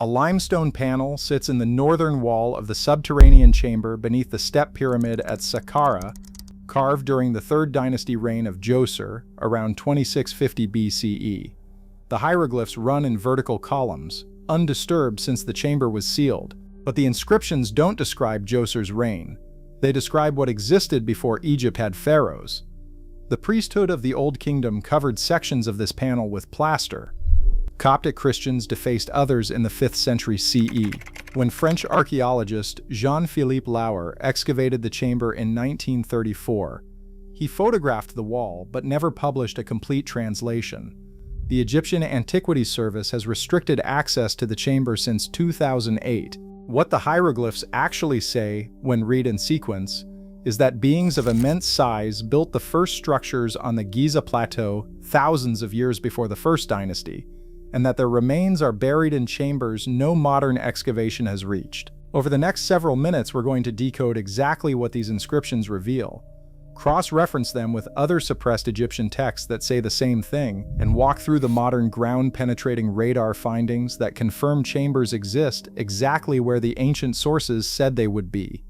A limestone panel sits in the northern wall of the subterranean chamber beneath the step pyramid at Saqqara, carved during the 3rd dynasty reign of Djoser, around 2650 BCE. The hieroglyphs run in vertical columns, undisturbed since the chamber was sealed, but the inscriptions don't describe Djoser's reign. They describe what existed before Egypt had pharaohs. The priesthood of the Old Kingdom covered sections of this panel with plaster. Coptic Christians defaced others in the 5th century CE. When French archaeologist Jean-Philippe Lauer excavated the chamber in 1934, he photographed the wall but never published a complete translation. The Egyptian Antiquities Service has restricted access to the chamber since 2008. What the hieroglyphs actually say, when read in sequence, is that beings of immense size built the first structures on the Giza Plateau thousands of years before the 1st dynasty, and that their remains are buried in chambers no modern excavation has reached. Over the next several minutes, we're going to decode exactly what these inscriptions reveal, cross-reference them with other suppressed Egyptian texts that say the same thing, and walk through the modern ground-penetrating radar findings that confirm chambers exist exactly where the ancient sources said they would be.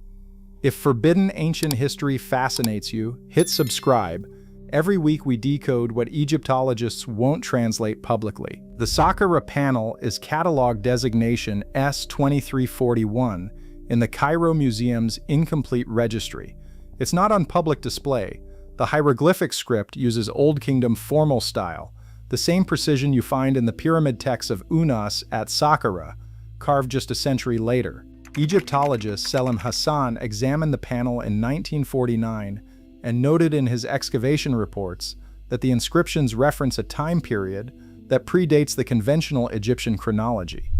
If forbidden ancient history fascinates you, hit subscribe. Every week we decode what Egyptologists won't translate publicly. The Saqqara panel is catalog designation S2341 in the Cairo Museum's incomplete registry. It's not on public display. The hieroglyphic script uses Old Kingdom formal style, the same precision you find in the pyramid texts of Unas at Saqqara, carved just a century later. Egyptologist Selim Hassan examined the panel in 1949 and noted in his excavation reports that the inscriptions reference a time period that predates the conventional Egyptian chronology.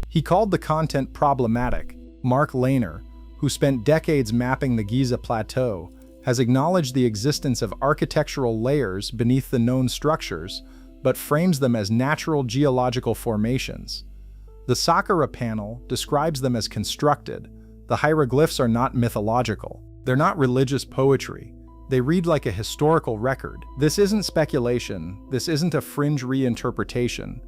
He called the content problematic. Mark Lehner, who spent decades mapping the Giza Plateau, has acknowledged the existence of architectural layers beneath the known structures, but frames them as natural geological formations. The Saqqara panel describes them as constructed. The hieroglyphs are not mythological. They're not religious poetry. They read like a historical record. This isn't speculation. This isn't a fringe reinterpretation.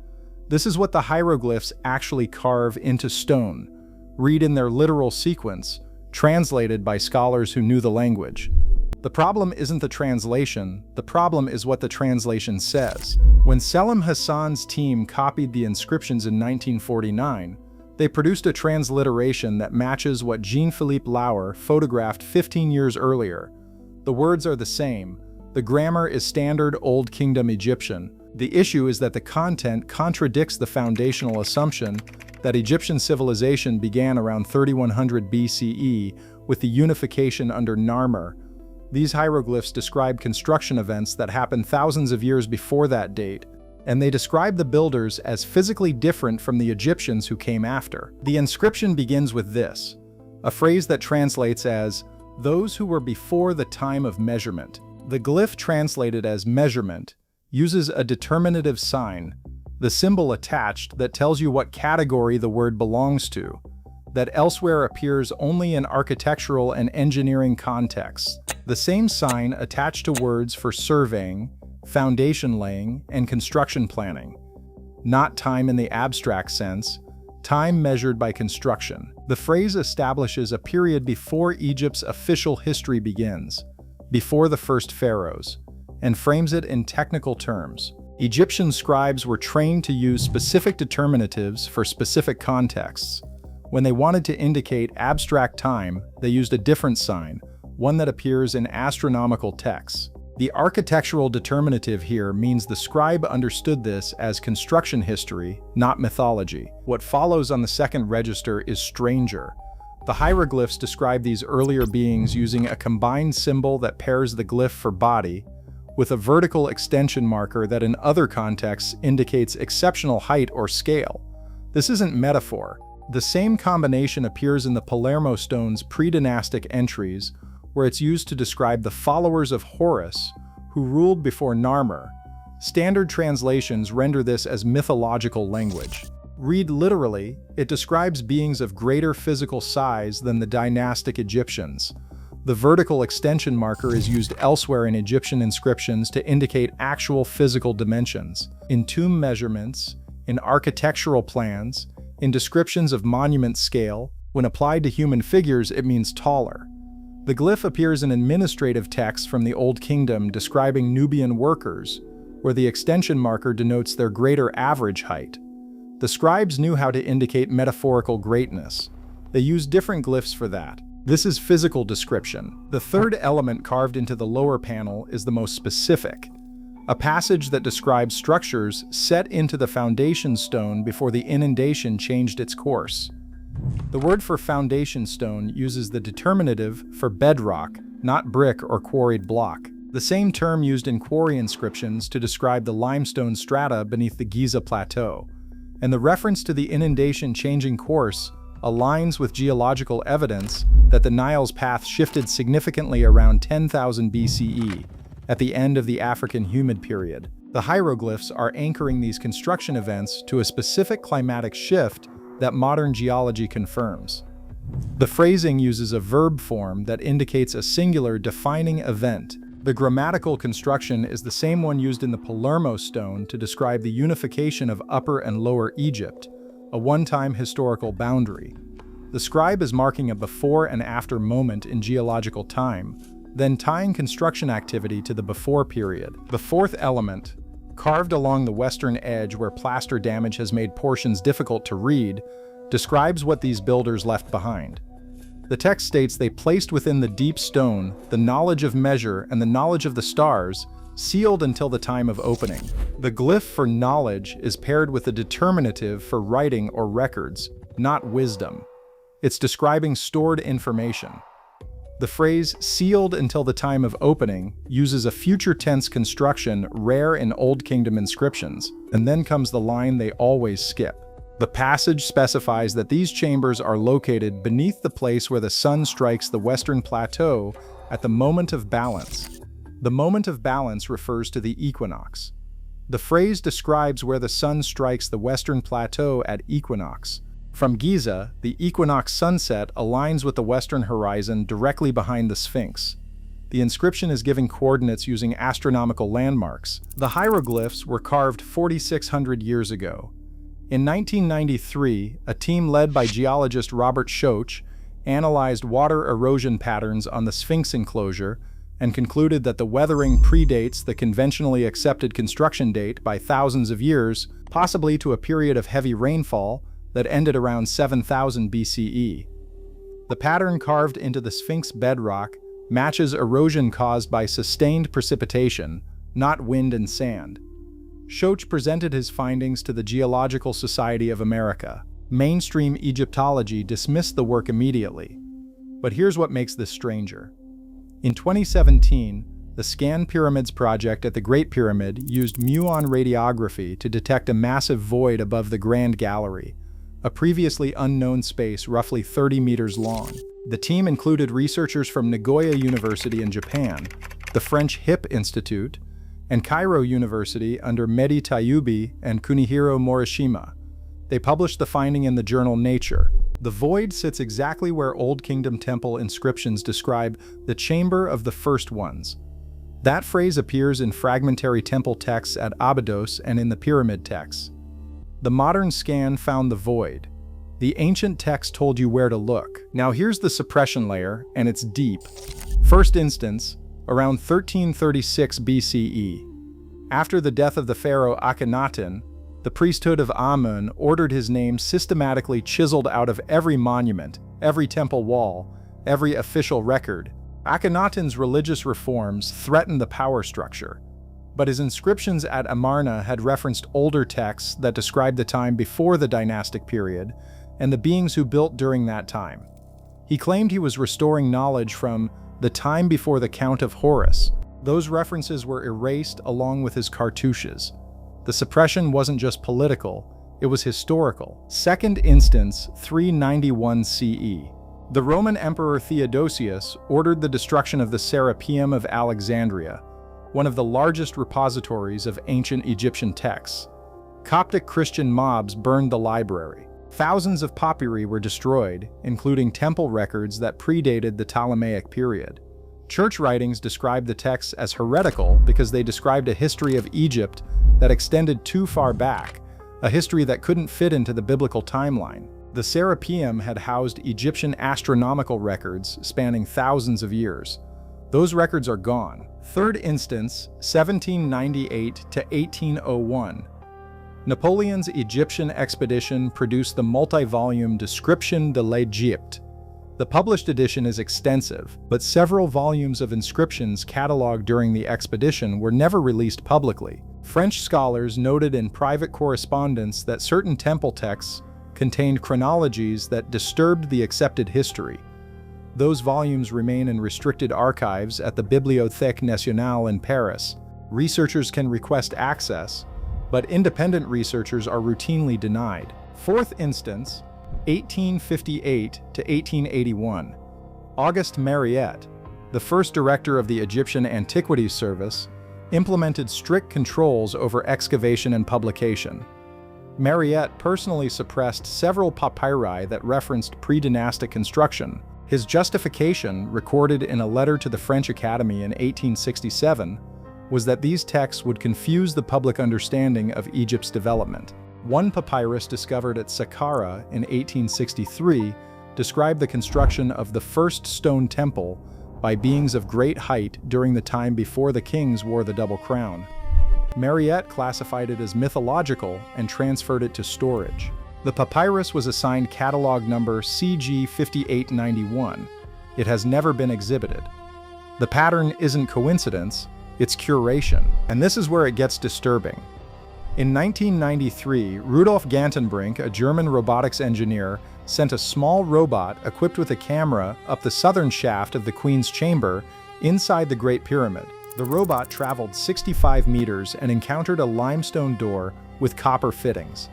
This is what the hieroglyphs actually carve into stone, read in their literal sequence, translated by scholars who knew the language. The problem isn't the translation, the problem is what the translation says. When Selim Hassan's team copied the inscriptions in 1949, they produced a transliteration that matches what Jean-Philippe Lauer photographed 15 years earlier. The words are the same. The grammar is standard Old Kingdom Egyptian. The issue is that the content contradicts the foundational assumption that Egyptian civilization began around 3100 BCE with the unification under Narmer. These hieroglyphs describe construction events that happened thousands of years before that date, and they describe the builders as physically different from the Egyptians who came after. The inscription begins with this, a phrase that translates as, "those who were before the time of measurement." The glyph translated as measurement uses a determinative sign, the symbol attached that tells you what category the word belongs to, that elsewhere appears only in architectural and engineering contexts. The same sign attached to words for surveying, foundation laying, and construction planning. Not time in the abstract sense, time measured by construction. The phrase establishes a period before Egypt's official history begins, before the first pharaohs, and frames it in technical terms. Egyptian scribes were trained to use specific determinatives for specific contexts. When they wanted to indicate abstract time, they used a different sign, one that appears in astronomical texts. The architectural determinative here means the scribe understood this as construction history, not mythology. What follows on the second register is stranger. The hieroglyphs describe these earlier beings using a combined symbol that pairs the glyph for body with a vertical extension marker that in other contexts indicates exceptional height or scale. This isn't metaphor. The same combination appears in the Palermo stone's pre-dynastic entries, where it's used to describe the followers of Horus, who ruled before Narmer. Standard translations render this as mythological language. Read literally, it describes beings of greater physical size than the dynastic Egyptians. The vertical extension marker is used elsewhere in Egyptian inscriptions to indicate actual physical dimensions. In tomb measurements, in architectural plans, In descriptions of monument scale, when applied to human figures, it means taller. The glyph appears in administrative texts from the Old Kingdom describing Nubian workers, where the extension marker denotes their greater average height. The scribes knew how to indicate metaphorical greatness. They used different glyphs for that. This is physical description. The third element carved into the lower panel is the most specific, a passage that describes structures set into the foundation stone before the inundation changed its course. The word for foundation stone uses the determinative for bedrock, not brick or quarried block, the same term used in quarry inscriptions to describe the limestone strata beneath the Giza Plateau. And the reference to the inundation changing course aligns with geological evidence that the Nile's path shifted significantly around 10,000 BCE, at the end of the African humid period. The hieroglyphs are anchoring these construction events to a specific climatic shift that modern geology confirms. The phrasing uses a verb form that indicates a singular defining event. The grammatical construction is the same one used in the Palermo stone to describe the unification of Upper and Lower Egypt, a one-time historical boundary. The scribe is marking a before and after moment in geological time, then tying construction activity to the before period. The fourth element, carved along the western edge where plaster damage has made portions difficult to read, describes what these builders left behind. The text states they placed within the deep stone the knowledge of measure and the knowledge of the stars, sealed until the time of opening. The glyph for knowledge is paired with the determinative for writing or records, not wisdom. It's describing stored information. The phrase sealed until the time of opening uses a future tense construction rare in Old Kingdom inscriptions, and then comes the line they always skip. The passage specifies that these chambers are located beneath the place where the sun strikes the western plateau at the moment of balance. The moment of balance refers to the equinox. The phrase describes where the sun strikes the western plateau at equinox. From Giza, the equinox sunset aligns with the western horizon directly behind the Sphinx. The inscription is giving coordinates using astronomical landmarks. The hieroglyphs were carved 4,600 years ago. In 1993, a team led by geologist Robert Schoch analyzed water erosion patterns on the Sphinx enclosure and concluded that the weathering predates the conventionally accepted construction date by thousands of years, possibly to a period of heavy rainfall that ended around 7,000 BCE. The pattern carved into the Sphinx bedrock matches erosion caused by sustained precipitation, not wind and sand. Schoch presented his findings to the Geological Society of America. Mainstream Egyptology dismissed the work immediately. But here's what makes this stranger. In 2017, the Scan Pyramids project at the Great Pyramid used muon radiography to detect a massive void above the Grand Gallery, a previously unknown space roughly 30 meters long. The team included researchers from Nagoya University in Japan, the French HIP Institute, and Cairo University under Mehdi Tayoubi and Kunihiro Morishima. They published the finding in the journal Nature. The void sits exactly where Old Kingdom temple inscriptions describe the chamber of the first ones. That phrase appears in fragmentary temple texts at Abydos and in the pyramid texts. The modern scan found the void. The ancient text told you where to look. Now here's the suppression layer, and it's deep. First instance, around 1336 BCE. After the death of the pharaoh Akhenaten, the priesthood of Amun ordered his name systematically chiseled out of every monument, every temple wall, every official record. Akhenaten's religious reforms threatened the power structure, but his inscriptions at Amarna had referenced older texts that described the time before the dynastic period and the beings who built during that time. He claimed he was restoring knowledge from the time before the Count of Horus. Those references were erased along with his cartouches. The suppression wasn't just political, it was historical. Second instance, 391 CE. The Roman Emperor Theodosius ordered the destruction of the Serapeum of Alexandria, one of the largest repositories of ancient Egyptian texts. Coptic Christian mobs burned the library. Thousands of papyri were destroyed, including temple records that predated the Ptolemaic period. Church writings described the texts as heretical because they described a history of Egypt that extended too far back, a history that couldn't fit into the biblical timeline. The Serapeum had housed Egyptian astronomical records spanning thousands of years. Those records are gone. Third instance, 1798 to 1801. Napoleon's Egyptian expedition produced the multi-volume Description de l'Égypte. The published edition is extensive, but several volumes of inscriptions cataloged during the expedition were never released publicly. French scholars noted in private correspondence that certain temple texts contained chronologies that disturbed the accepted history. Those volumes remain in restricted archives at the Bibliothèque Nationale in Paris. Researchers can request access, but independent researchers are routinely denied. Fourth instance, 1858 to 1881. Auguste Mariette, the first director of the Egyptian Antiquities Service, implemented strict controls over excavation and publication. Mariette personally suppressed several papyri that referenced pre-dynastic construction. His justification, recorded in a letter to the French Academy in 1867, was that these texts would confuse the public understanding of Egypt's development. One papyrus discovered at Saqqara in 1863 described the construction of the first stone temple by beings of great height during the time before the kings wore the double crown. Mariette classified it as mythological and transferred it to storage. The papyrus was assigned catalog number CG 5891. It has never been exhibited. The pattern isn't coincidence, it's curation. And this is where it gets disturbing. In 1993, Rudolf Gantenbrink, a German robotics engineer, sent a small robot equipped with a camera up the southern shaft of the Queen's Chamber inside the Great Pyramid. The robot traveled 65 meters and encountered a limestone door with copper fittings.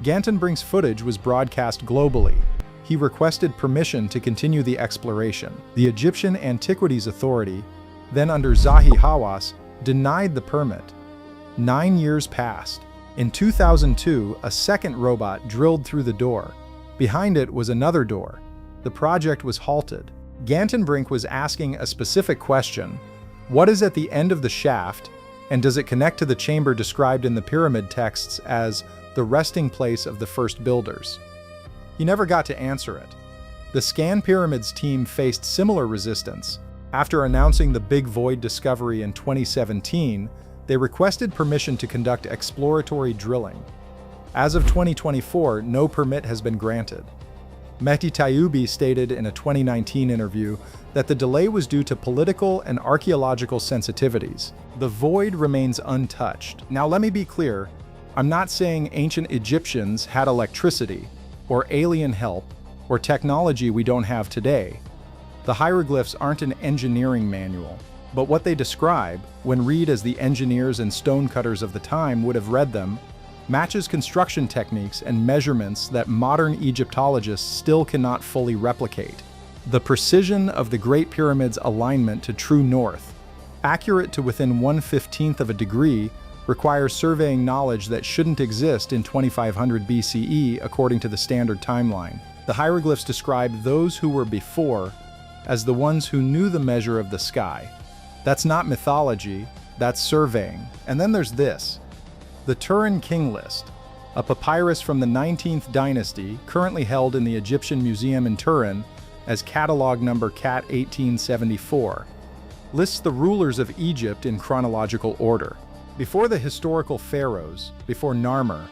Gantenbrink's footage was broadcast globally. He requested permission to continue the exploration. The Egyptian Antiquities Authority, then under Zahi Hawass, denied the permit. 9 years passed. In 2002, a second robot drilled through the door. Behind it was another door. The project was halted. Gantenbrink was asking a specific question: what is at the end of the shaft, and does it connect to the chamber described in the pyramid texts as the resting place of the first builders? He never got to answer it. The Scan Pyramids team faced similar resistance. After announcing the Big Void discovery in 2017, they requested permission to conduct exploratory drilling. As of 2024, no permit has been granted. Mehdi Tayyubi stated in a 2019 interview that the delay was due to political and archaeological sensitivities. The void remains untouched. Now let me be clear, I'm not saying ancient Egyptians had electricity, or alien help, or technology we don't have today. The hieroglyphs aren't an engineering manual, but what they describe, when read as the engineers and stonecutters of the time would have read them, matches construction techniques and measurements that modern Egyptologists still cannot fully replicate. The precision of the Great Pyramid's alignment to true north, accurate to within 1/15th of a degree, requires surveying knowledge that shouldn't exist in 2500 BCE according to the standard timeline. The hieroglyphs describe those who were before as the ones who knew the measure of the sky. That's not mythology, that's surveying. And then there's this. The Turin King List, a papyrus from the 19th dynasty currently held in the Egyptian Museum in Turin as catalog number CAT 1874, lists the rulers of Egypt in chronological order. Before the historical pharaohs, before Narmer,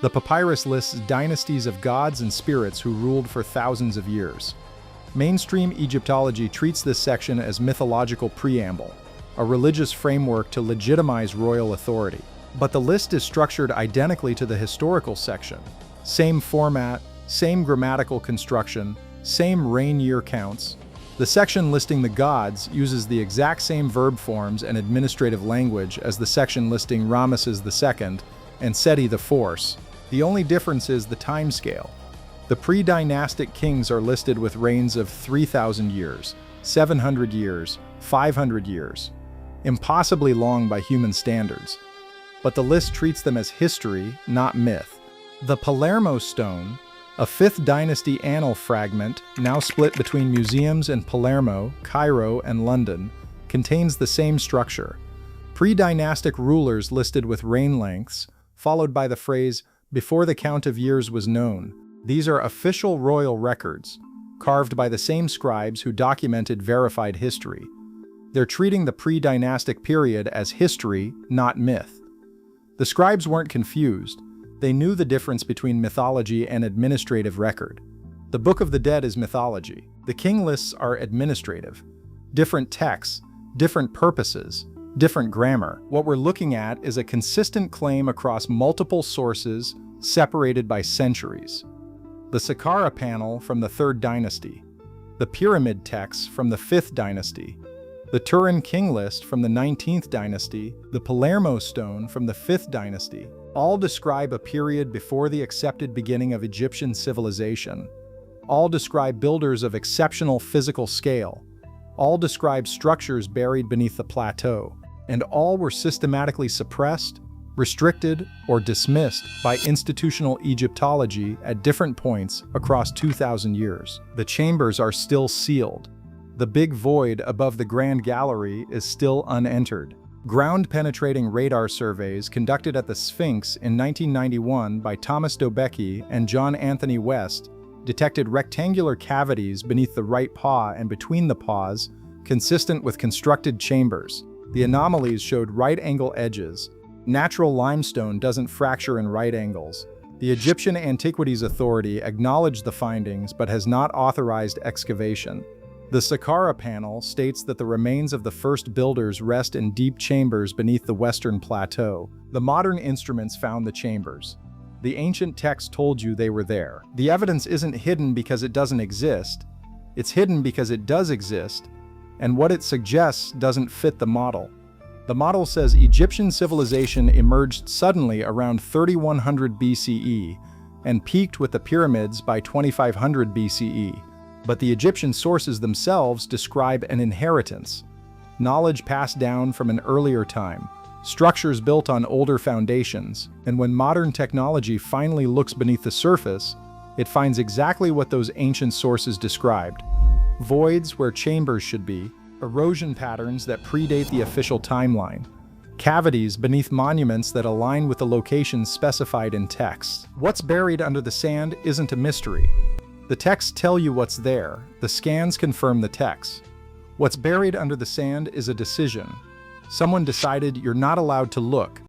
the papyrus lists dynasties of gods and spirits who ruled for thousands of years. Mainstream Egyptology treats this section as mythological preamble, a religious framework to legitimize royal authority. But the list is structured identically to the historical section. Same format, same grammatical construction, same reign year counts. The section listing the gods uses the exact same verb forms and administrative language as the section listing Ramesses II and Seti IV. The only difference is the timescale. The pre-dynastic kings are listed with reigns of 3,000 years, 700 years, 500 years, impossibly long by human standards. But the list treats them as history, not myth. The Palermo stone, a 5th dynasty annal fragment now split between museums in Palermo, Cairo, and London, contains the same structure. Pre-dynastic rulers listed with reign lengths, followed by the phrase before the count of years was known. These are official royal records, carved by the same scribes who documented verified history. They're treating the pre-dynastic period as history, not myth. The scribes weren't confused. They knew the difference between mythology and administrative record. The Book of the Dead is mythology. The king lists are administrative. Different texts, different purposes, different grammar. What we're looking at is a consistent claim across multiple sources, separated by centuries. The Saqqara panel from the 3rd dynasty. The pyramid texts from the 5th dynasty. The Turin king list from the 19th dynasty. The Palermo stone from the 5th dynasty. All describe a period before the accepted beginning of Egyptian civilization. All describe builders of exceptional physical scale. All describe structures buried beneath the plateau. And all were systematically suppressed, restricted, or dismissed by institutional Egyptology at different points across 2,000 years. The chambers are still sealed. The big void above the Grand Gallery is still unentered. Ground-penetrating radar surveys conducted at the Sphinx in 1991 by Thomas Dobecki and John Anthony West detected rectangular cavities beneath the right paw and between the paws, consistent with constructed chambers. The anomalies showed right-angle edges. Natural limestone doesn't fracture in right angles. The Egyptian Antiquities Authority acknowledged the findings but has not authorized excavation. The Saqqara panel states that the remains of the first builders rest in deep chambers beneath the western plateau. The modern instruments found the chambers. The ancient text told you they were there. The evidence isn't hidden because it doesn't exist. It's hidden because it does exist, and what it suggests doesn't fit the model. The model says Egyptian civilization emerged suddenly around 3100 BCE and peaked with the pyramids by 2500 BCE. But the Egyptian sources themselves describe an inheritance, knowledge passed down from an earlier time, structures built on older foundations, and when modern technology finally looks beneath the surface, it finds exactly what those ancient sources described: voids where chambers should be, erosion patterns that predate the official timeline, cavities beneath monuments that align with the locations specified in texts. What's buried under the sand isn't a mystery. The texts tell you what's there. The scans confirm the text. What's buried under the sand is a decision. Someone decided you're not allowed to look.